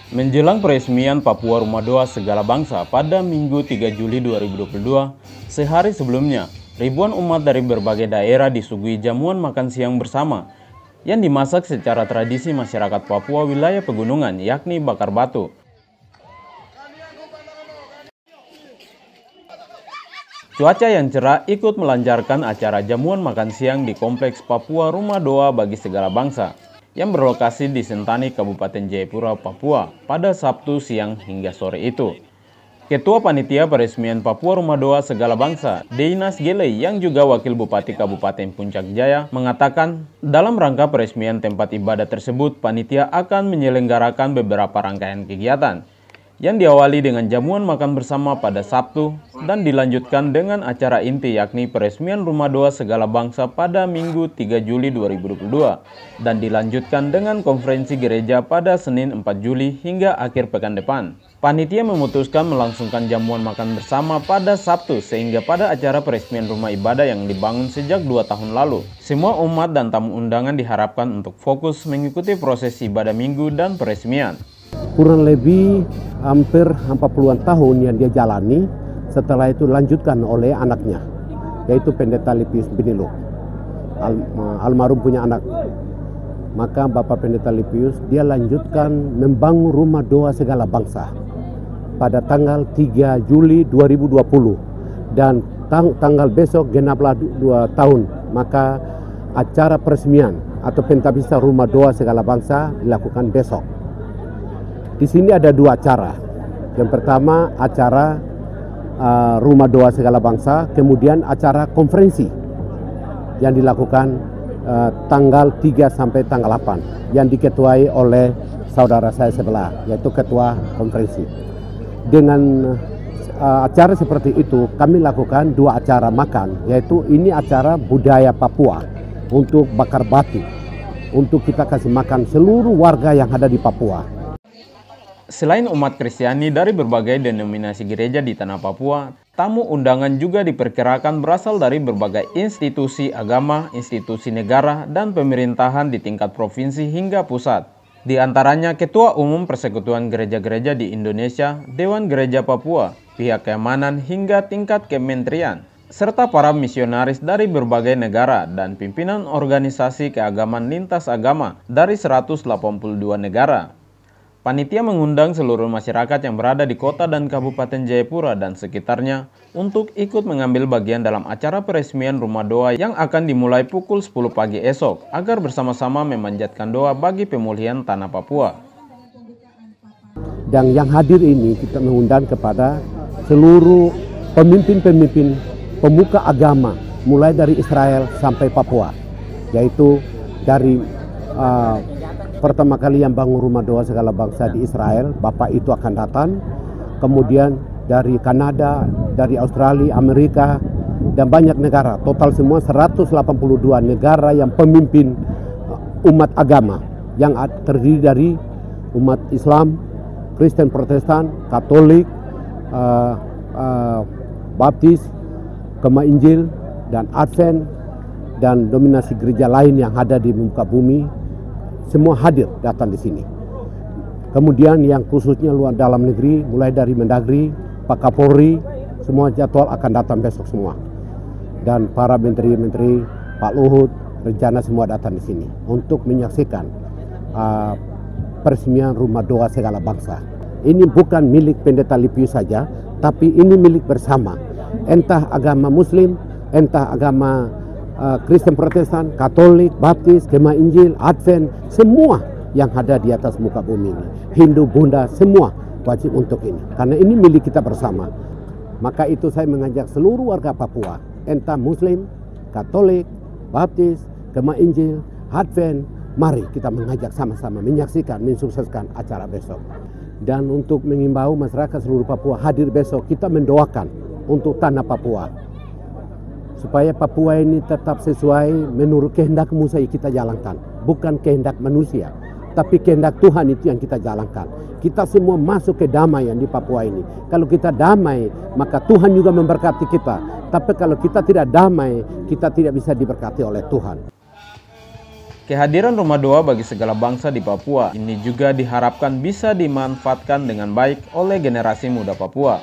Menjelang peresmian Papua Rumah Doa Segala Bangsa pada Minggu 3 Juli 2022, sehari sebelumnya, ribuan umat dari berbagai daerah disuguhi jamuan makan siang bersama yang dimasak secara tradisi masyarakat Papua wilayah pegunungan, yakni bakar batu. Cuaca yang cerah ikut melancarkan acara jamuan makan siang di Kompleks Papua Rumah Doa bagi Segala Bangsa yang berlokasi di Sentani, Kabupaten Jayapura, Papua pada Sabtu siang hingga sore itu. Ketua Panitia Peresmian Papua Rumah Doa Segala Bangsa, Deinas Gelei, yang juga Wakil Bupati Kabupaten Puncak Jaya, mengatakan dalam rangka peresmian tempat ibadah tersebut, panitia akan menyelenggarakan beberapa rangkaian kegiatan yang diawali dengan jamuan makan bersama pada Sabtu dan dilanjutkan dengan acara inti yakni peresmian Rumah Doa Segala Bangsa pada Minggu 3 Juli 2022 dan dilanjutkan dengan konferensi gereja pada Senin 4 Juli hingga akhir pekan depan. Panitia memutuskan melangsungkan jamuan makan bersama pada Sabtu sehingga pada acara peresmian rumah ibadah yang dibangun sejak 2 tahun lalu, semua umat dan tamu undangan diharapkan untuk fokus mengikuti proses ibadah minggu dan peresmian. Kurang lebih hampir 40-an tahun yang dia jalani, setelah itu lanjutkan oleh anaknya, yaitu Pendeta Lipius Binilo. Almarhum punya anak. Maka Bapak Pendeta Lipius, dia lanjutkan membangun Rumah Doa Segala Bangsa pada tanggal 3 Juli 2020. Dan tanggal besok genaplah 2 tahun, maka acara peresmian atau pentabisa Rumah Doa Segala Bangsa dilakukan besok. Di sini ada 2 acara. Yang pertama acara Rumah Doa Segala Bangsa, kemudian acara konferensi yang dilakukan tanggal 3 sampai tanggal 8 yang diketuai oleh saudara saya sebelah, yaitu ketua konferensi. Dengan acara seperti itu kami lakukan 2 acara makan, yaitu ini acara budaya Papua untuk bakar batu, untuk kita kasih makan seluruh warga yang ada di Papua. Selain umat Kristiani dari berbagai denominasi gereja di tanah Papua, tamu undangan juga diperkirakan berasal dari berbagai institusi agama, institusi negara, dan pemerintahan di tingkat provinsi hingga pusat. Di antaranya Ketua Umum Persekutuan Gereja-Gereja di Indonesia, Dewan Gereja Papua, pihak keamanan hingga tingkat kementerian, serta para misionaris dari berbagai negara dan pimpinan organisasi keagamaan lintas agama dari 182 negara. Panitia mengundang seluruh masyarakat yang berada di kota dan Kabupaten Jayapura dan sekitarnya untuk ikut mengambil bagian dalam acara peresmian Rumah Doa yang akan dimulai pukul 10 pagi esok agar bersama-sama memanjatkan doa bagi pemulihan tanah Papua. Dan yang hadir ini kita mengundang kepada seluruh pemimpin-pemimpin pemuka agama mulai dari Israel sampai Papua, yaitu dari pertama kali yang bangun Rumah Doa Segala Bangsa di Israel, Bapak itu akan datang. Kemudian dari Kanada, dari Australia, Amerika, dan banyak negara. Total semua 182 negara yang pemimpin umat agama yang terdiri dari umat Islam, Kristen Protestan, Katolik, Baptis, Gema Injil, dan Advent, dan dominasi gereja lain yang ada di muka bumi. Semua hadir datang di sini. Kemudian yang khususnya luar dalam negeri, mulai dari Mendagri, Pak Kapolri, semua jadwal akan datang besok semua. Dan para menteri-menteri, Pak Luhut, rencana semua datang di sini untuk menyaksikan peresmian Rumah Doa Segala Bangsa. Ini bukan milik Pendeta Lipius saja, tapi ini milik bersama. Entah agama Muslim, entah agama Kristen Protestan, Katolik, Baptis, Gema Injil, Advent, semua yang ada di atas muka bumi ini, Hindu, Buddha, semua wajib untuk ini, karena ini milik kita bersama. Maka itu saya mengajak seluruh warga Papua, entah Muslim, Katolik, Baptis, Gema Injil, Advent, mari kita mengajak sama-sama menyaksikan, mensukseskan acara besok. Dan untuk mengimbau masyarakat seluruh Papua hadir besok, kita mendoakan untuk tanah Papua, supaya Papua ini tetap sesuai menurut kehendak Musa yang kita jalankan. Bukan kehendak manusia, tapi kehendak Tuhan itu yang kita jalankan. Kita semua masuk ke damaian di Papua ini. Kalau kita damai, maka Tuhan juga memberkati kita. Tapi kalau kita tidak damai, kita tidak bisa diberkati oleh Tuhan. Kehadiran Rumah Doa bagi segala bangsa di Papua ini juga diharapkan bisa dimanfaatkan dengan baik oleh generasi muda Papua.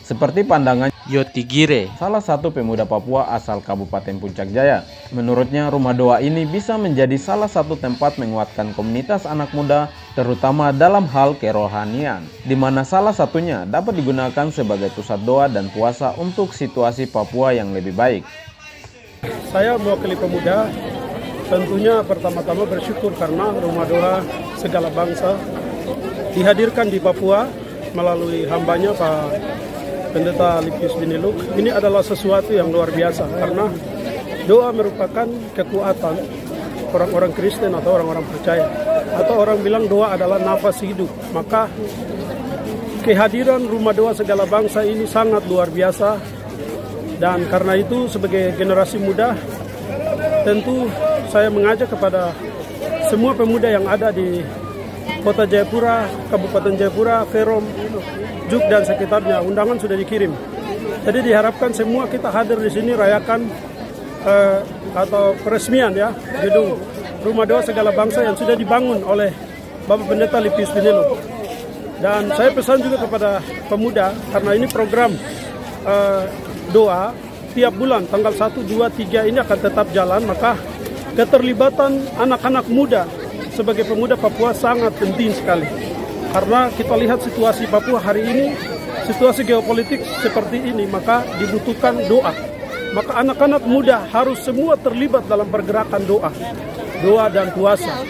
Seperti pandangan Yoti Gire, salah satu pemuda Papua asal Kabupaten Puncak Jaya. Menurutnya Rumah Doa ini bisa menjadi salah satu tempat menguatkan komunitas anak muda, terutama dalam hal kerohanian, di mana salah satunya dapat digunakan sebagai pusat doa dan puasa untuk situasi Papua yang lebih baik. Saya mewakili pemuda, tentunya pertama-tama bersyukur karena Rumah Doa segala bangsa dihadirkan di Papua melalui hambanya Pak Pendeta Lipis Biniluk. Ini adalah sesuatu yang luar biasa karena doa merupakan kekuatan orang-orang Kristen atau orang-orang percaya, atau orang bilang doa adalah nafas hidup. Maka kehadiran Rumah Doa segala bangsa ini sangat luar biasa, dan karena itu sebagai generasi muda tentu saya mengajak kepada semua pemuda yang ada di Kota Jayapura, Kabupaten Jayapura, Ferom, Juk dan sekitarnya. Undangan sudah dikirim. Jadi diharapkan semua kita hadir di sini rayakan atau peresmian ya gedung Rumah Doa segala bangsa yang sudah dibangun oleh Bapak Pendeta Lipis Biniluk. Dan saya pesan juga kepada pemuda karena ini program doa tiap bulan tanggal 1, 2, 3 ini akan tetap jalan, maka keterlibatan anak-anak muda sebagai pemuda Papua sangat penting sekali. Karena kita lihat situasi Papua hari ini, situasi geopolitik seperti ini, maka dibutuhkan doa. Maka anak-anak muda harus semua terlibat dalam pergerakan doa dan puasa.